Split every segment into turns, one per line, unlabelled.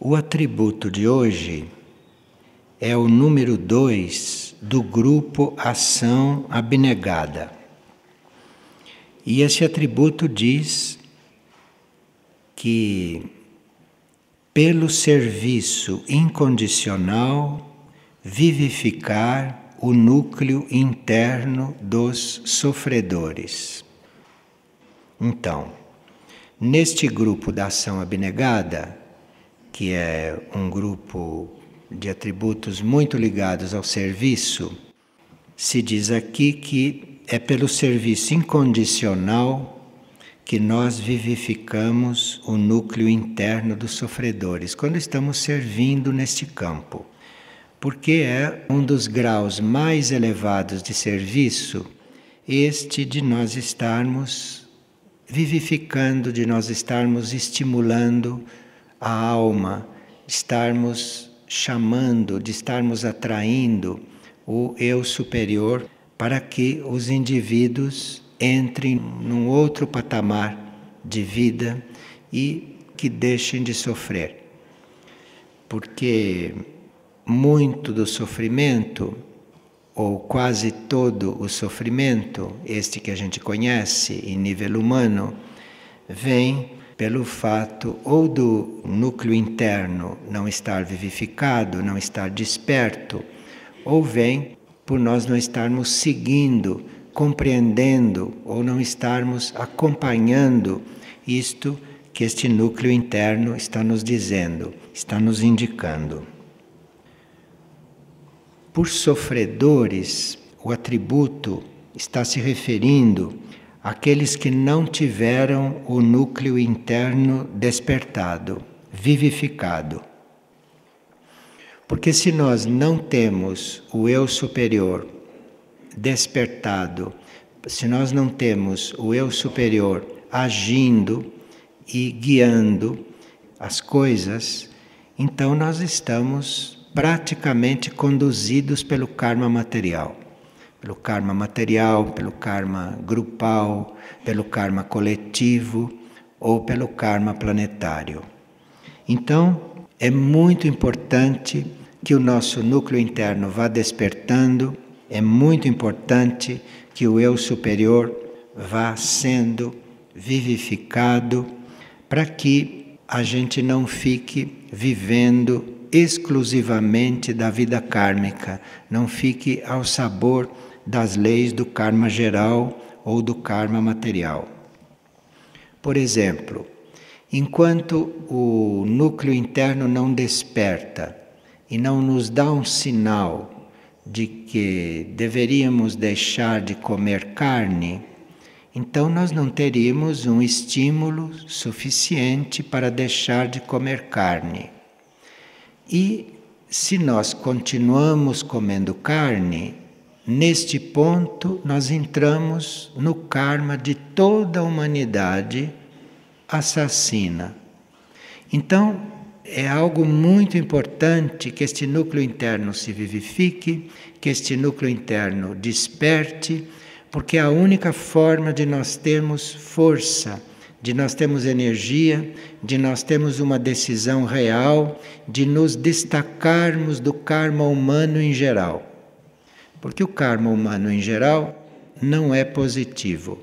O atributo de hoje é o número 2 do grupo Ação Abnegada. E esse atributo diz que, pelo serviço incondicional, vivificar o núcleo interno dos sofredores. Então, neste grupo da ação abnegada, que é um grupo de atributos muito ligados ao serviço, se diz aqui que é pelo serviço incondicional que nós vivificamos o núcleo interno dos sofredores, quando estamos servindo neste campo. Porque é um dos graus mais elevados de serviço, este de nós estarmos vivificando, de nós estarmos estimulando a alma, de estarmos chamando, de estarmos atraindo o eu superior para que os indivíduos entrem num outro patamar de vida e que deixem de sofrer. Porque muito do sofrimento, ou quase todo o sofrimento, este que a gente conhece em nível humano, vem pelo fato ou do núcleo interno não estar vivificado, não estar desperto, ou vem por nós não estarmos seguindo, compreendendo, ou não estarmos acompanhando isto que este núcleo interno está nos dizendo, está nos indicando. Por sofredores, o atributo está se referindo àqueles que não tiveram o núcleo interno despertado, vivificado. Porque se nós não temos o eu superior despertado, se nós não temos o eu superior agindo e guiando as coisas, então nós estamos praticamente conduzidos pelo karma material. Pelo karma material, pelo karma grupal, pelo karma coletivo ou pelo karma planetário. Então, é muito importante que o nosso núcleo interno vá despertando, é muito importante que o eu superior vá sendo vivificado para que a gente não fique vivendo exclusivamente da vida kármica, não fique ao sabor das leis do karma geral ou do karma material. Por exemplo, enquanto o núcleo interno não desperta e não nos dá um sinal de que deveríamos deixar de comer carne, então nós não teríamos um estímulo suficiente para deixar de comer carne. E se nós continuamos comendo carne, neste ponto nós entramos no karma de toda a humanidade assassina. Então, é algo muito importante que este núcleo interno se vivifique, que este núcleo interno desperte, porque é a única forma de nós termos força, de nós termos energia, de nós termos uma decisão real, de nos destacarmos do karma humano em geral. Porque o karma humano em geral não é positivo.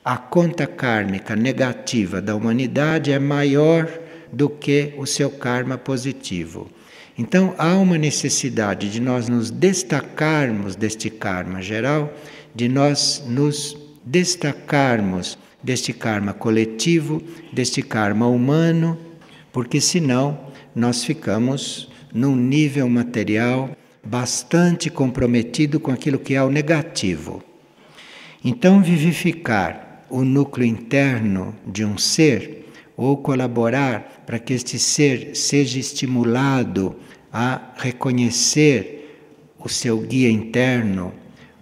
A conta kármica negativa da humanidade é maior do que o seu karma positivo. Então há uma necessidade de nós nos destacarmos deste karma geral, de nós nos destacarmos deste karma coletivo, deste karma humano, porque senão nós ficamos num nível material bastante comprometido com aquilo que é o negativo. Então, vivificar o núcleo interno de um ser, ou colaborar para que este ser seja estimulado a reconhecer o seu guia interno,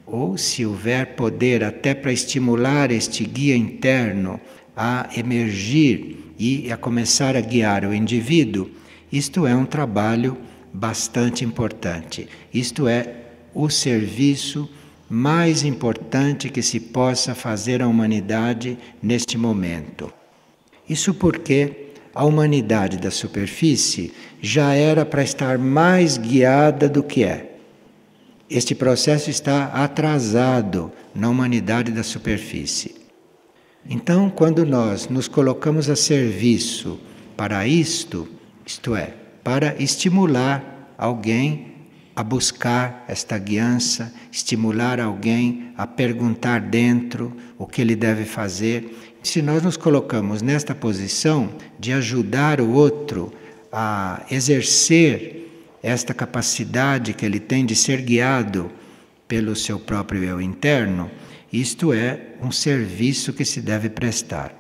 ou se houver poder até para estimular este guia interno a emergir e a começar a guiar o indivíduo, isto é um trabalho bastante importante. Isto é o serviço mais importante que se possa fazer à humanidade neste momento. Isso porque A humanidade da superfície já era para estar mais guiada do que é. Este processo está atrasado na humanidade da superfície. Então, quando nós nos colocamos a serviço para isto é, para estimular alguém a buscar esta guiança, estimular alguém a perguntar dentro o que ele deve fazer. Se nós nos colocamos nesta posição de ajudar o outro a exercer esta capacidade que ele tem de ser guiado pelo seu próprio eu interno, isto é um serviço que se deve prestar.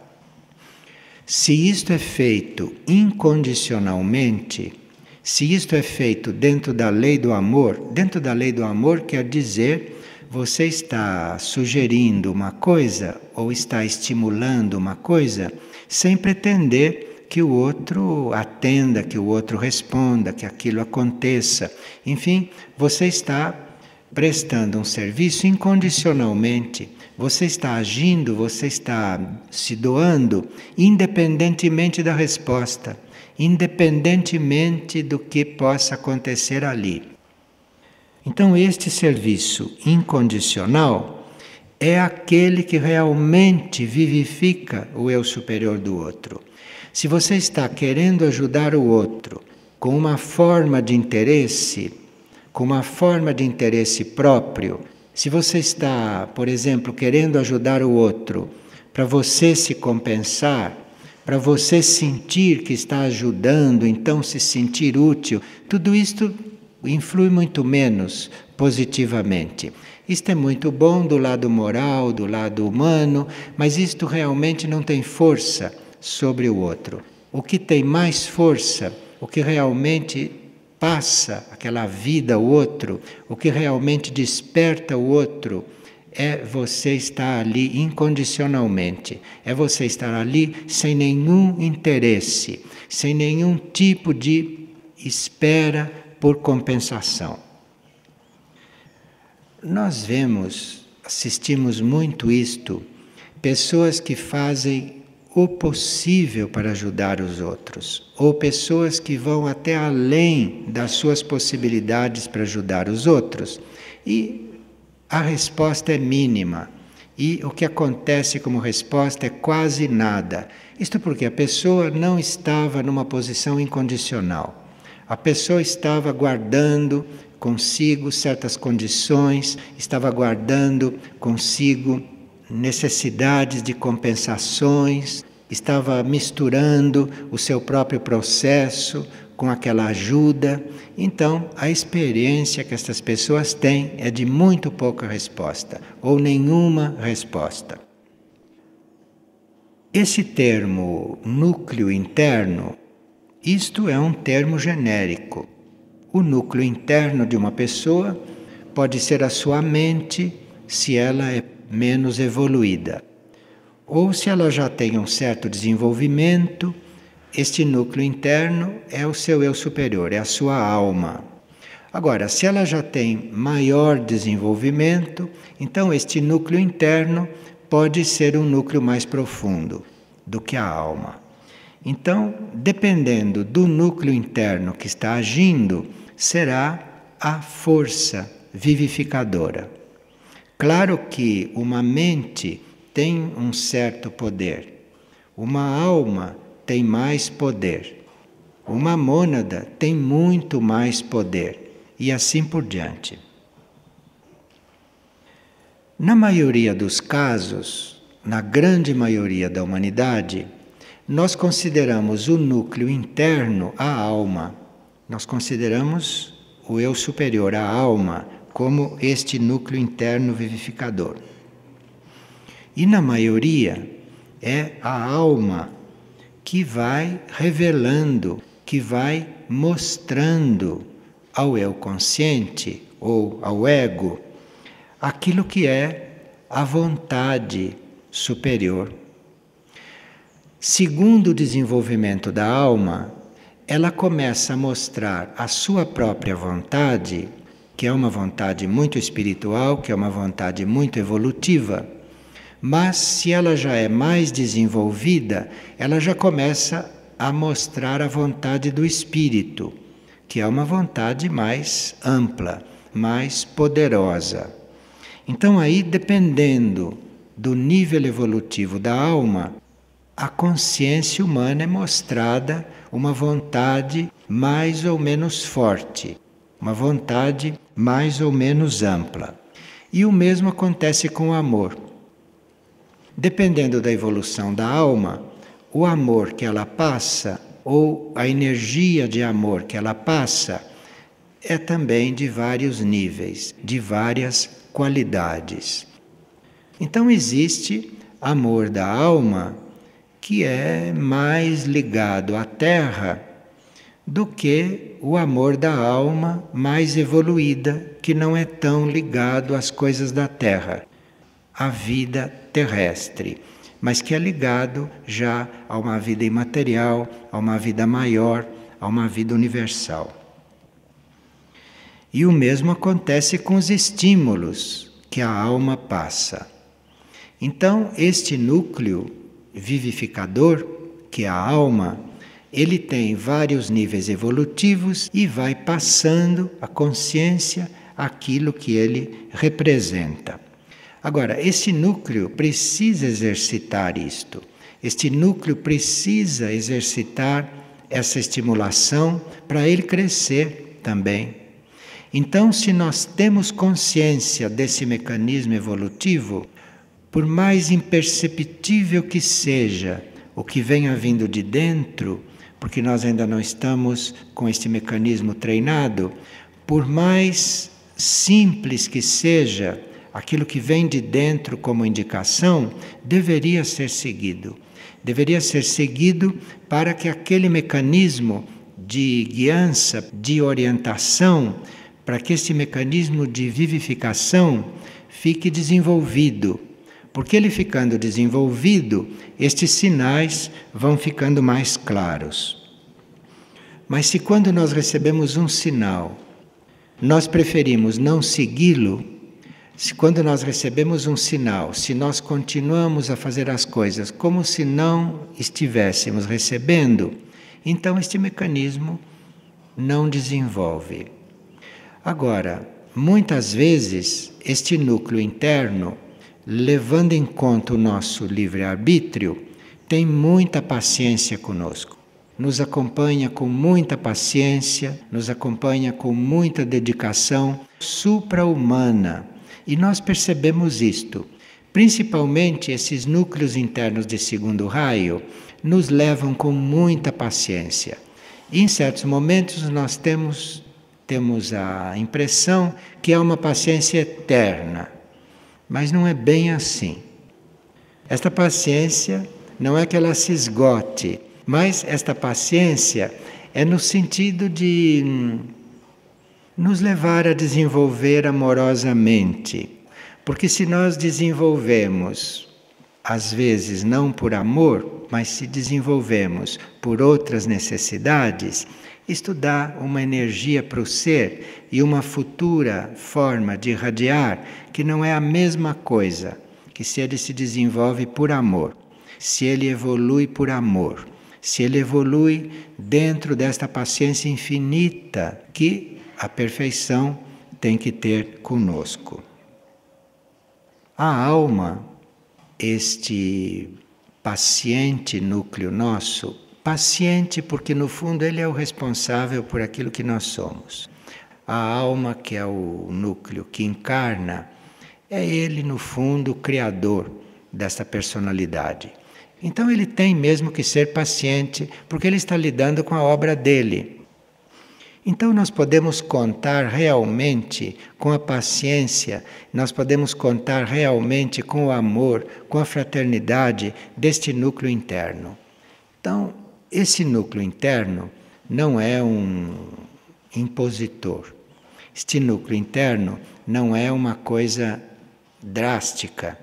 Se isto é feito incondicionalmente, se isto é feito dentro da lei do amor quer dizer você está sugerindo uma coisa ou está estimulando uma coisa sem pretender que o outro atenda, que o outro responda, que aquilo aconteça. Enfim, você está prestando um serviço incondicionalmente. Você está agindo, você está se doando, independentemente da resposta, independentemente do que possa acontecer ali. Então, este serviço incondicional é aquele que realmente vivifica o eu superior do outro. Se você está querendo ajudar o outro com uma forma de interesse, próprio, se você está, por exemplo, querendo ajudar o outro para você se compensar, para você sentir que está ajudando, então se sentir útil, tudo isto influi muito menos positivamente. Isto é muito bom do lado moral, do lado humano, mas isto realmente não tem força sobre o outro. O que tem mais força, o que realmente passa aquela vida ao outro, o que realmente desperta o outro, é você estar ali incondicionalmente, é você estar ali sem nenhum interesse, sem nenhum tipo de espera por compensação. Nós assistimos muito isto, pessoas que fazem o possível para ajudar os outros, ou pessoas que vão até além das suas possibilidades para ajudar os outros, e a resposta é mínima, e o que acontece como resposta é quase nada. Isto porque a pessoa não estava numa posição incondicional. A pessoa estava guardando consigo certas condições, estava guardando consigo necessidades de compensações, estava misturando o seu próprio processo com aquela ajuda. Então, a experiência que essas pessoas têm é de muito pouca resposta, ou nenhuma resposta. Esse termo núcleo interno, isto é um termo genérico. O núcleo interno de uma pessoa pode ser a sua mente, se ela é menos evoluída. Ou se ela já tem um certo desenvolvimento, este núcleo interno é o seu eu superior, é a sua alma. Agora, se ela já tem maior desenvolvimento, então este núcleo interno pode ser um núcleo mais profundo do que a alma. Então, dependendo do núcleo interno que está agindo, será a força vivificadora. Claro que uma mente tem um certo poder, uma alma tem mais poder, uma mônada tem muito mais poder, e assim por diante. Na maioria dos casos, na grande maioria da humanidade, nós consideramos o núcleo interno a alma. Nós consideramos o eu superior, a alma, como este núcleo interno vivificador. E na maioria é a alma que vai revelando, que vai mostrando ao eu consciente ou ao ego aquilo que é a vontade superior. Segundo o desenvolvimento da alma, ela começa a mostrar a sua própria vontade, que é uma vontade muito espiritual, que é uma vontade muito evolutiva, mas se ela já é mais desenvolvida, ela já começa a mostrar a vontade do espírito, que é uma vontade mais ampla, mais poderosa. Então aí, dependendo do nível evolutivo da alma, a consciência humana é mostrada uma vontade mais ou menos forte, uma vontade mais ou menos ampla. E o mesmo acontece com o amor. Dependendo da evolução da alma, o amor que ela passa, ou a energia de amor que ela passa, é também de vários níveis, de várias qualidades. Então existe amor da alma que é mais ligado à Terra do que o amor da alma mais evoluída, que não é tão ligado às coisas da Terra, à vida terrestre, mas que é ligado já a uma vida imaterial, a uma vida maior, a uma vida universal. E o mesmo acontece com os estímulos que a alma passa. Então, este núcleo vivificador, que é a alma, ele tem vários níveis evolutivos e vai passando a consciência aquilo que ele representa. Agora, esse núcleo precisa exercitar isto. Este núcleo precisa exercitar essa estimulação para ele crescer também. Então, se nós temos consciência desse mecanismo evolutivo, por mais imperceptível que seja o que venha vindo de dentro, porque nós ainda não estamos com este mecanismo treinado, por mais simples que seja aquilo que vem de dentro como indicação, deveria ser seguido. Deveria ser seguido para que aquele mecanismo de guiança, de orientação, para que esse mecanismo de vivificação fique desenvolvido. Porque ele ficando desenvolvido, estes sinais vão ficando mais claros. Mas se quando nós recebemos um sinal, nós preferimos não segui-lo, se quando nós recebemos um sinal, se nós continuamos a fazer as coisas como se não estivéssemos recebendo, então este mecanismo não desenvolve. Agora, muitas vezes, este núcleo interno, levando em conta o nosso livre-arbítrio, tem muita paciência conosco. Nos acompanha com muita paciência, nos acompanha com muita dedicação supra-humana. E nós percebemos isto. Principalmente esses núcleos internos de segundo raio nos levam com muita paciência. E em certos momentos nós temos a impressão que é uma paciência eterna. Mas não é bem assim. Esta paciência não é que ela se esgote, mas esta paciência é no sentido de nos levar a desenvolver amorosamente. Porque se nós desenvolvemos, às vezes não por amor, mas se desenvolvemos por outras necessidades, isto dá uma energia para o ser e uma futura forma de irradiar que não é a mesma coisa que se ele se desenvolve por amor, se ele evolui por amor, se ele evolui dentro desta paciência infinita que a perfeição tem que ter conosco. A alma, este paciente núcleo nosso, paciente porque no fundo ele é o responsável por aquilo que nós somos. A alma, que é o núcleo que encarna, é ele no fundo o criador desta personalidade. Então ele tem mesmo que ser paciente porque ele está lidando com a obra dele. Então nós podemos contar realmente com a paciência, nós podemos contar realmente com o amor, com a fraternidade deste núcleo interno. Então, esse núcleo interno não é um impositor. Este núcleo interno não é uma coisa drástica,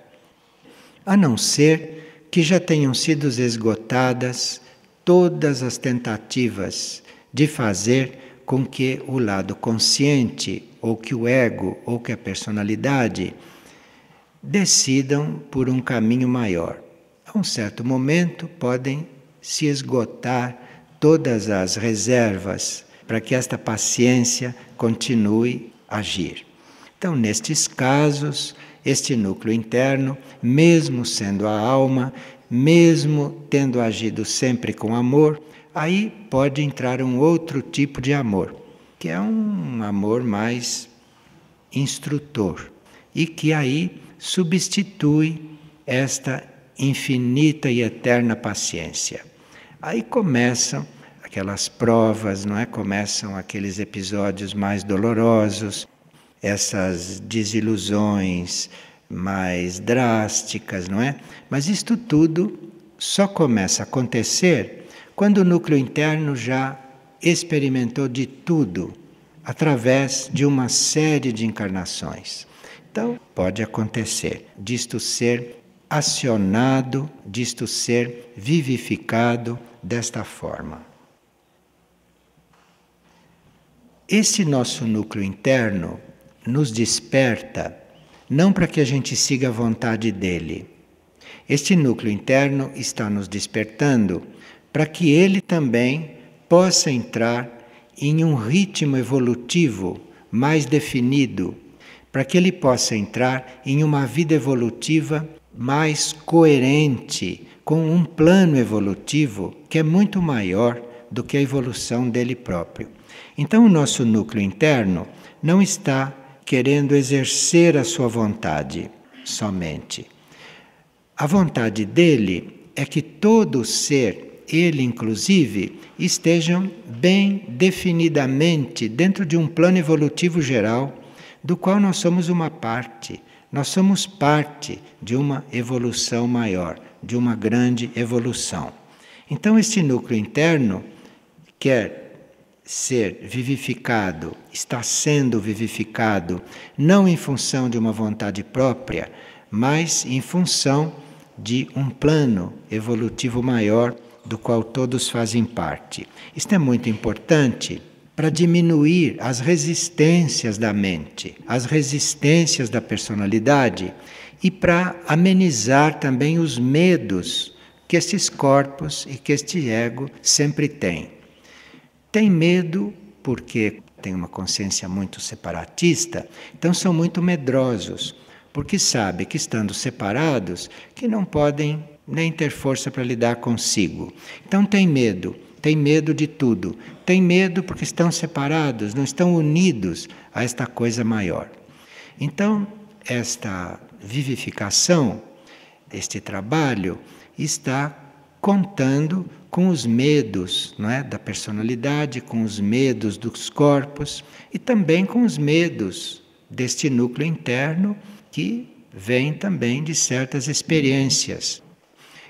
a não ser que já tenham sido esgotadas todas as tentativas de fazer com que o lado consciente, ou que o ego, ou que a personalidade decidam por um caminho maior. A um certo momento podem se esgotar todas as reservas para que esta paciência continue a agir. Então, nestes casos, este núcleo interno, mesmo sendo a alma, mesmo tendo agido sempre com amor, aí pode entrar um outro tipo de amor, que é um amor mais instrutor, e que aí substitui esta infinita e eterna paciência. Aí começam aquelas provas, não é? Começam aqueles episódios mais dolorosos, essas desilusões mais drásticas, não é? Mas isto tudo só começa a acontecer quando o núcleo interno já experimentou de tudo através de uma série de encarnações. Então, pode acontecer disto ser acionado, disto ser vivificado desta forma. Esse nosso núcleo interno nos desperta não para que a gente siga a vontade dele. Este núcleo interno está nos despertando para que ele também possa entrar em um ritmo evolutivo mais definido, para que ele possa entrar em uma vida evolutiva mais coerente, com um plano evolutivo que é muito maior do que a evolução dele próprio. Então, o nosso núcleo interno não está querendo exercer a sua vontade somente. A vontade dele é que todo ser, ele inclusive, estejam bem definidamente dentro de um plano evolutivo geral, do qual nós somos uma parte. Nós somos parte de uma evolução maior, de uma grande evolução. Então, este núcleo interno quer ser vivificado, está sendo vivificado, não em função de uma vontade própria, mas em função de um plano evolutivo maior do qual todos fazem parte. Isto é muito importante para diminuir as resistências da mente, as resistências da personalidade e para amenizar também os medos que estes corpos e que este ego sempre têm. Tem medo porque tem uma consciência muito separatista, então são muito medrosos, porque sabem que estando separados, que não podem nem ter força para lidar consigo. Então tem medo de tudo. Tem medo porque estão separados, não estão unidos a esta coisa maior. Então, esta vivificação, este trabalho, está contando com os medos, não é, da personalidade, com os medos dos corpos e também com os medos deste núcleo interno que vem também de certas experiências.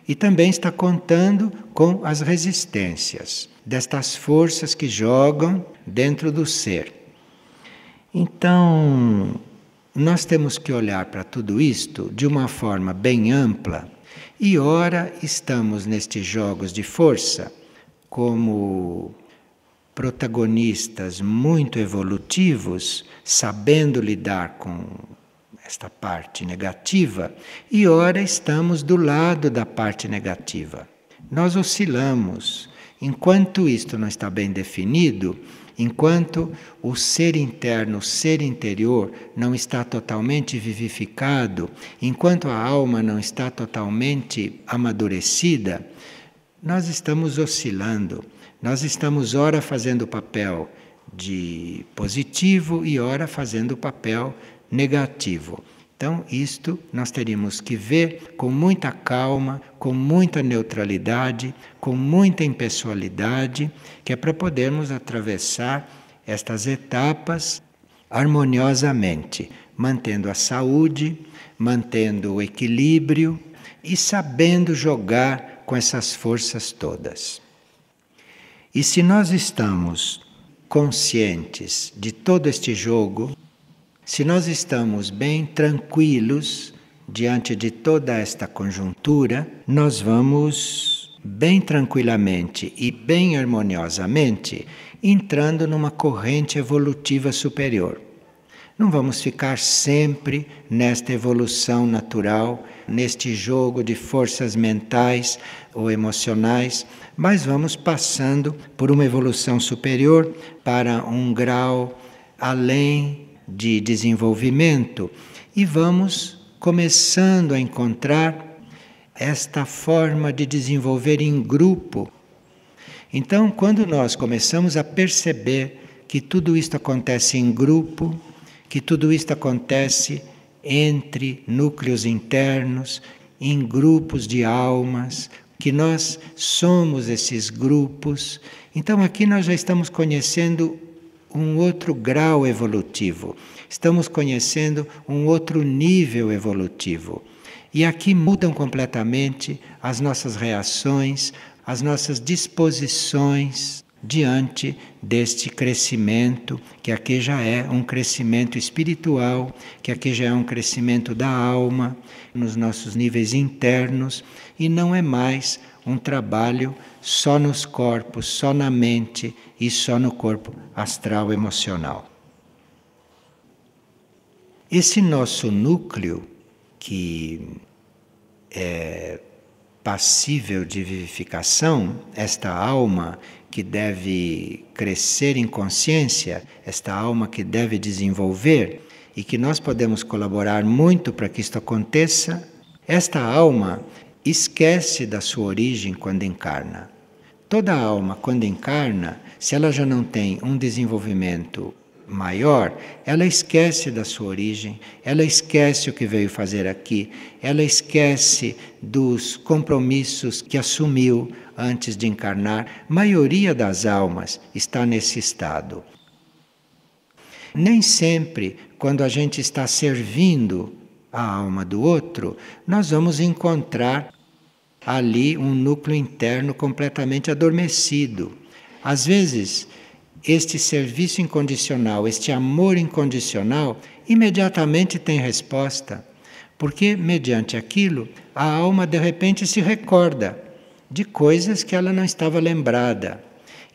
E também está contando com as resistências destas forças que jogam dentro do ser. Então, nós temos que olhar para tudo isto de uma forma bem ampla e ora estamos nestes jogos de força como protagonistas muito evolutivos, sabendo lidar com esta parte negativa, e ora estamos do lado da parte negativa. Nós oscilamos. Enquanto isto não está bem definido, enquanto o ser interno, o ser interior não está totalmente vivificado, enquanto a alma não está totalmente amadurecida, nós estamos oscilando. Nós estamos ora fazendo o papel de positivo e ora fazendo o papel negativo. Então, isto nós teríamos que ver com muita calma, com muita neutralidade, com muita impessoalidade, que é para podermos atravessar estas etapas harmoniosamente, mantendo a saúde, mantendo o equilíbrio e sabendo jogar com essas forças todas. E se nós estamos conscientes de todo este jogo, se nós estamos bem tranquilos diante de toda esta conjuntura, nós vamos bem tranquilamente e bem harmoniosamente entrando numa corrente evolutiva superior. Não vamos ficar sempre nesta evolução natural, neste jogo de forças mentais ou emocionais, mas vamos passando por uma evolução superior para um grau além de desenvolvimento e vamos começando a encontrar esta forma de desenvolver em grupo. Então, quando nós começamos a perceber que tudo isto acontece em grupo, que tudo isto acontece entre núcleos internos, em grupos de almas, que nós somos esses grupos, então aqui nós já estamos conhecendo um outro grau evolutivo, estamos conhecendo um outro nível evolutivo. E aqui mudam completamente as nossas reações, as nossas disposições diante deste crescimento, que aqui já é um crescimento espiritual, que aqui já é um crescimento da alma, nos nossos níveis internos, e não é mais um trabalho só nos corpos, só na mente e só no corpo astral emocional. Esse nosso núcleo, que é passível de vivificação, esta alma que deve crescer em consciência, esta alma que deve desenvolver e que nós podemos colaborar muito para que isto aconteça, esta alma esquece da sua origem quando encarna. Toda alma, quando encarna, se ela já não tem um desenvolvimento maior, ela esquece da sua origem, ela esquece o que veio fazer aqui, ela esquece dos compromissos que assumiu antes de encarnar. A maioria das almas está nesse estado. Nem sempre, quando a gente está servindo a alma do outro, nós vamos encontrar ali um núcleo interno completamente adormecido. Às vezes, este serviço incondicional, este amor incondicional, imediatamente tem resposta, porque mediante aquilo a alma de repente se recorda de coisas que ela não estava lembrada.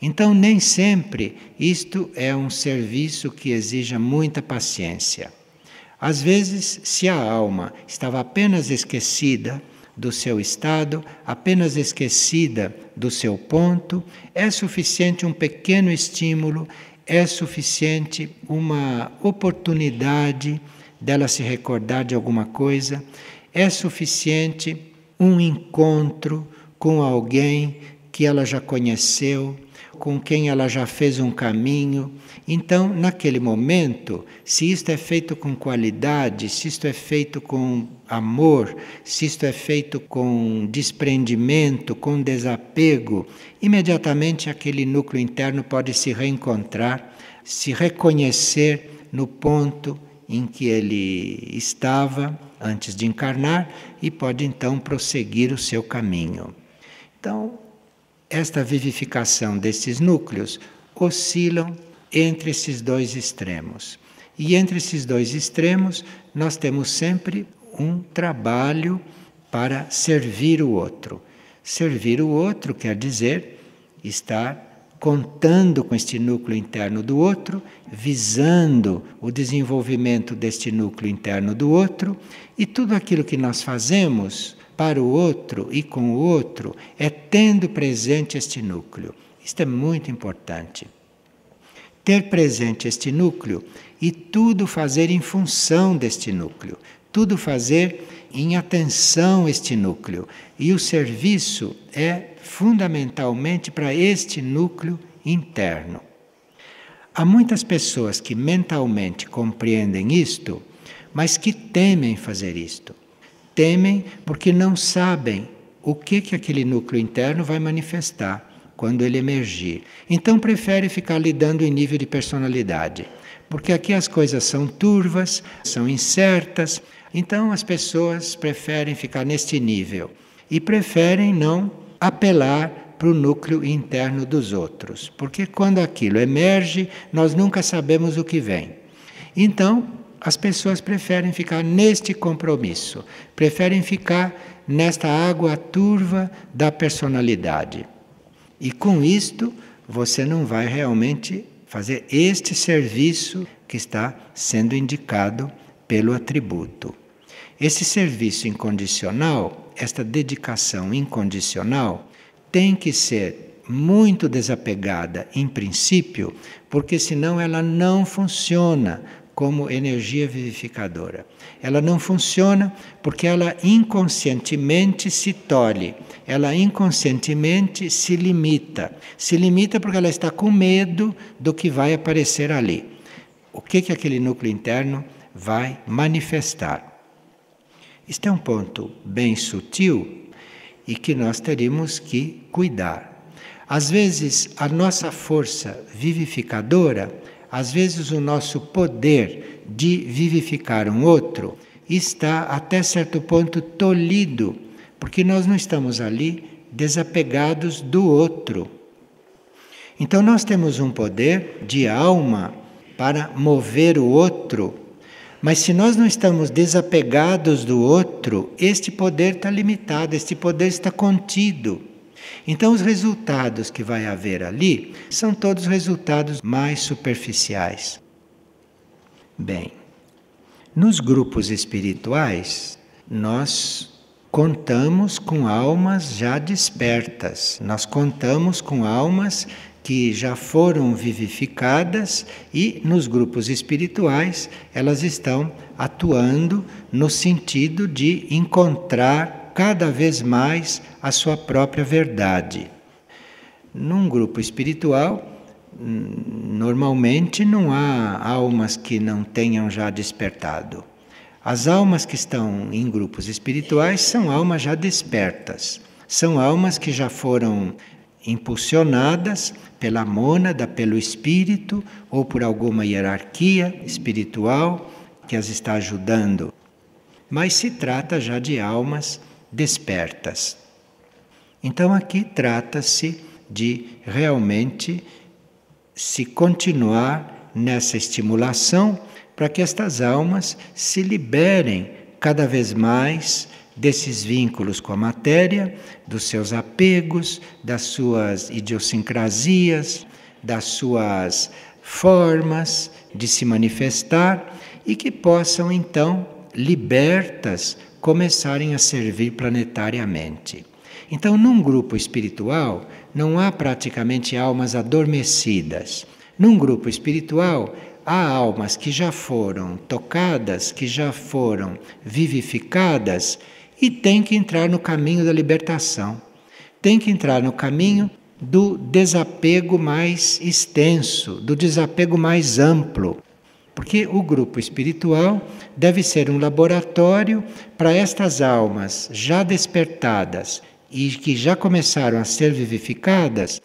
Então nem sempre isto é um serviço que exija muita paciência. Às vezes, se a alma estava apenas esquecida do seu estado, apenas esquecida do seu ponto, é suficiente um pequeno estímulo, é suficiente uma oportunidade dela se recordar de alguma coisa, é suficiente um encontro com alguém que ela já conheceu, com quem ela já fez um caminho. Então, naquele momento, se isto é feito com qualidade, se isto é feito com amor, se isto é feito com desprendimento, com desapego, imediatamente aquele núcleo interno pode se reencontrar, se reconhecer no ponto em que ele estava antes de encarnar e pode então prosseguir o seu caminho. Então, esta vivificação desses núcleos oscilam entre esses dois extremos. E entre esses dois extremos, nós temos sempre um trabalho para servir o outro. Servir o outro quer dizer estar contando com este núcleo interno do outro, visando o desenvolvimento deste núcleo interno do outro, e tudo aquilo que nós fazemos para o outro e com o outro é tendo presente este núcleo. Isto é muito importante. Ter presente este núcleo e tudo fazer em função deste núcleo, tudo fazer em atenção a este núcleo. E o serviço é fundamentalmente para este núcleo interno. Há muitas pessoas que mentalmente compreendem isto, mas que temem fazer isto. Temem porque não sabem o que aquele núcleo interno vai manifestar quando ele emergir. Então prefere ficar lidando em nível de personalidade, porque aqui as coisas são turvas, são incertas, então as pessoas preferem ficar neste nível e preferem não apelar para o núcleo interno dos outros, porque quando aquilo emerge, nós nunca sabemos o que vem. Então, as pessoas preferem ficar neste compromisso, preferem ficar nesta água turva da personalidade. E com isto, você não vai realmente fazer este serviço que está sendo indicado pelo atributo. Esse serviço incondicional, esta dedicação incondicional, tem que ser muito desapegada em princípio, porque senão ela não funciona como energia vivificadora. Ela não funciona porque ela inconscientemente se tolhe, ela inconscientemente se limita. Se limita porque ela está com medo do que vai aparecer ali. O que aquele núcleo interno vai manifestar. Este é um ponto bem sutil e que nós teríamos que cuidar. Às vezes, a nossa força vivificadora, às vezes o nosso poder de vivificar um outro, está até certo ponto tolhido, porque nós não estamos ali desapegados do outro. Então nós temos um poder de alma para mover o outro, mas se nós não estamos desapegados do outro, este poder está limitado, este poder está contido. Então os resultados que vai haver ali são todos resultados mais superficiais. Bem, nos grupos espirituais, nós contamos com almas já despertas, nós contamos com almas que já foram vivificadas e nos grupos espirituais elas estão atuando no sentido de encontrar cada vez mais a sua própria verdade. Num grupo espiritual, normalmente não há almas que não tenham já despertado. As almas que estão em grupos espirituais são almas já despertas. São almas que já foram impulsionadas pela mônada, pelo espírito ou por alguma hierarquia espiritual que as está ajudando. Mas se trata já de almas despertas. Então aqui trata-se de realmente se continuar nessa estimulação para que estas almas se liberem cada vez mais desses vínculos com a matéria, dos seus apegos, das suas idiosincrasias, das suas formas de se manifestar e que possam então, libertas, começarem a servir planetariamente. Então, num grupo espiritual, não há praticamente almas adormecidas. Num grupo espiritual, há almas que já foram tocadas, que já foram vivificadas e têm que entrar no caminho da libertação. Tem que entrar no caminho do desapego mais extenso, do desapego mais amplo. Porque o grupo espiritual deve ser um laboratório para estas almas já despertadas e que já começaram a ser vivificadas,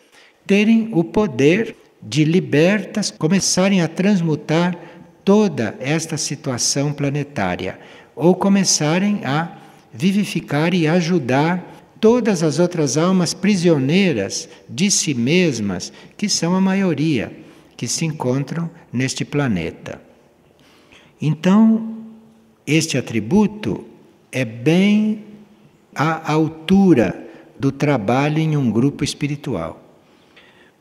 terem o poder de libertas começarem a transmutar toda esta situação planetária, ou começarem a vivificar e ajudar todas as outras almas prisioneiras de si mesmas, que são a maioria que se encontram neste planeta. Então, este atributo é bem à altura do trabalho em um grupo espiritual.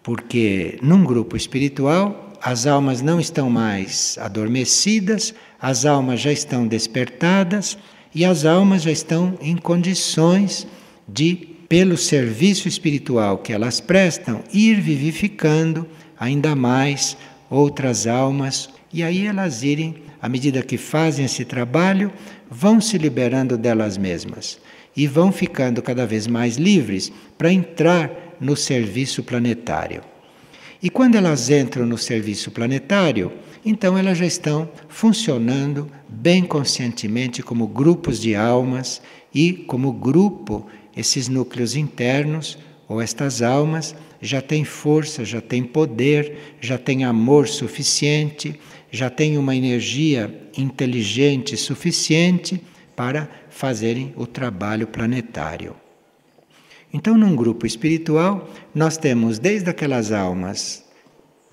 Porque num grupo espiritual, as almas não estão mais adormecidas, as almas já estão despertadas e as almas já estão em condições de, pelo serviço espiritual que elas prestam, ir vivificando ainda mais outras almas. E aí elas irem, à medida que fazem esse trabalho, vão se liberando delas mesmas e vão ficando cada vez mais livres para entrar no serviço planetário. E quando elas entram no serviço planetário, então elas já estão funcionando bem conscientemente como grupos de almas e como grupo, esses núcleos internos ou estas almas já têm força, já têm poder, já têm amor suficiente, já têm uma energia inteligente suficiente para fazerem o trabalho planetário. Então, num grupo espiritual, nós temos desde aquelas almas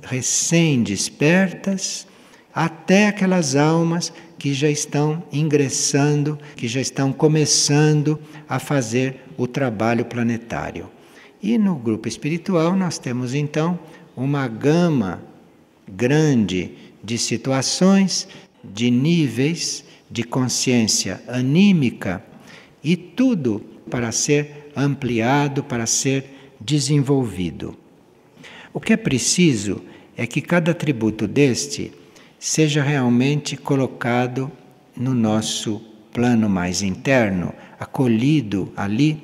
recém-despertas até aquelas almas que já estão ingressando, que já estão começando a fazer o trabalho planetário. E no grupo espiritual nós temos então uma gama grande de situações, de níveis de consciência anímica e tudo para ser ampliado, para ser desenvolvido. O que é preciso é que cada atributo deste seja realmente colocado no nosso plano mais interno, acolhido ali,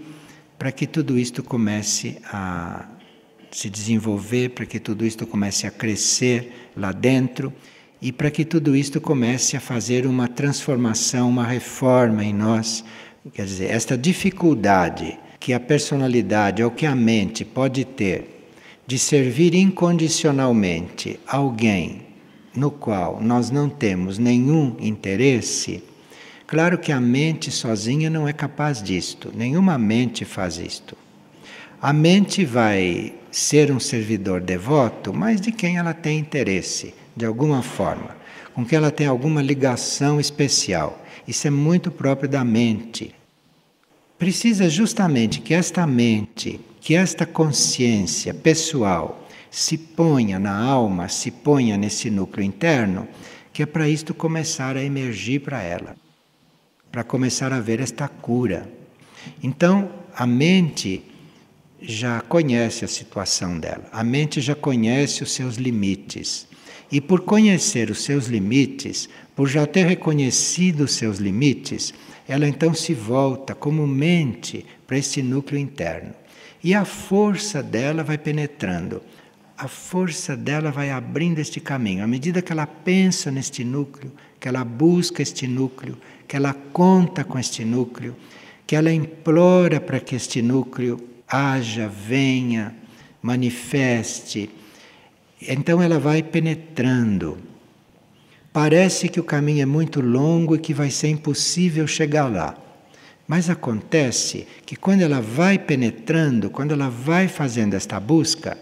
para que tudo isto comece a se desenvolver, para que tudo isto comece a crescer lá dentro e para que tudo isto comece a fazer uma transformação, uma reforma em nós. Quer dizer, esta dificuldade que a personalidade ou que a mente pode ter de servir incondicionalmente alguém no qual nós não temos nenhum interesse, claro que a mente sozinha não é capaz disto, nenhuma mente faz isto. A mente vai ser um servidor devoto, mas de quem ela tem interesse, de alguma forma, com quem ela tem alguma ligação especial. Isso é muito próprio da mente. Precisa justamente que esta mente, que esta consciência pessoal se ponha na alma, se ponha nesse núcleo interno, que é para isto começar a emergir para ela, para começar a ver esta cura. Então, a mente já conhece a situação dela, a mente já conhece os seus limites. E por conhecer os seus limites, por já ter reconhecido os seus limites, ela então se volta como mente para esse núcleo interno. E a força dela vai penetrando, a força dela vai abrindo este caminho. À medida que ela pensa neste núcleo, que ela busca este núcleo, que ela conta com este núcleo, que ela implora para que este núcleo haja, venha, manifeste. Então ela vai penetrando. Parece que o caminho é muito longo e que vai ser impossível chegar lá. Mas acontece que quando ela vai penetrando, quando ela vai fazendo esta busca,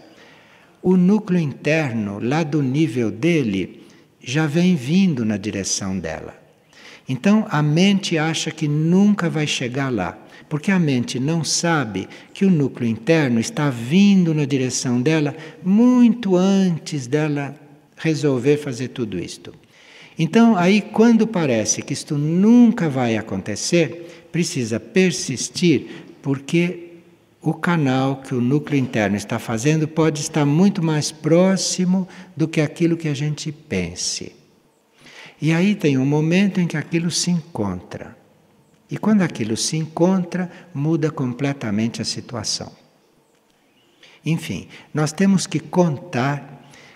o núcleo interno, lá do nível dele, já vem vindo na direção dela. Então a mente acha que nunca vai chegar lá, porque a mente não sabe que o núcleo interno está vindo na direção dela muito antes dela resolver fazer tudo isto. Então, aí, quando parece que isto nunca vai acontecer, precisa persistir, porque o canal que o núcleo interno está fazendo pode estar muito mais próximo do que aquilo que a gente pense. E aí tem um momento em que aquilo se encontra. E quando aquilo se encontra, muda completamente a situação. Enfim, nós temos que contar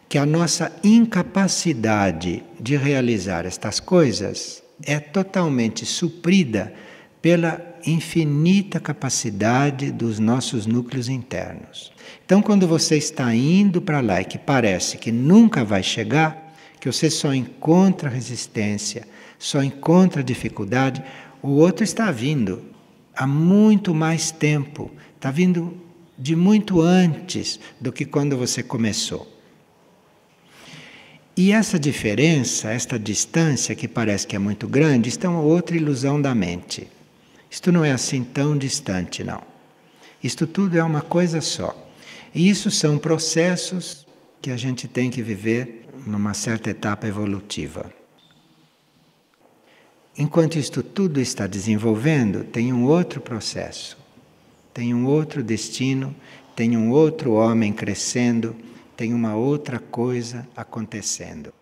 que a nossa incapacidade de realizar estas coisas é totalmente suprida pela infinita capacidade dos nossos núcleos internos. Então, quando você está indo para lá e que parece que nunca vai chegar, que você só encontra resistência, só encontra dificuldade, o outro está vindo há muito mais tempo, está vindo de muito antes do que quando você começou. E essa diferença, esta distância que parece que é muito grande, isto é uma outra ilusão da mente. Isto não é assim tão distante, não. Isto tudo é uma coisa só. E isso são processos que a gente tem que viver numa certa etapa evolutiva. Enquanto isto tudo está desenvolvendo, tem um outro processo, tem um outro destino, tem um outro homem crescendo, tem uma outra coisa acontecendo.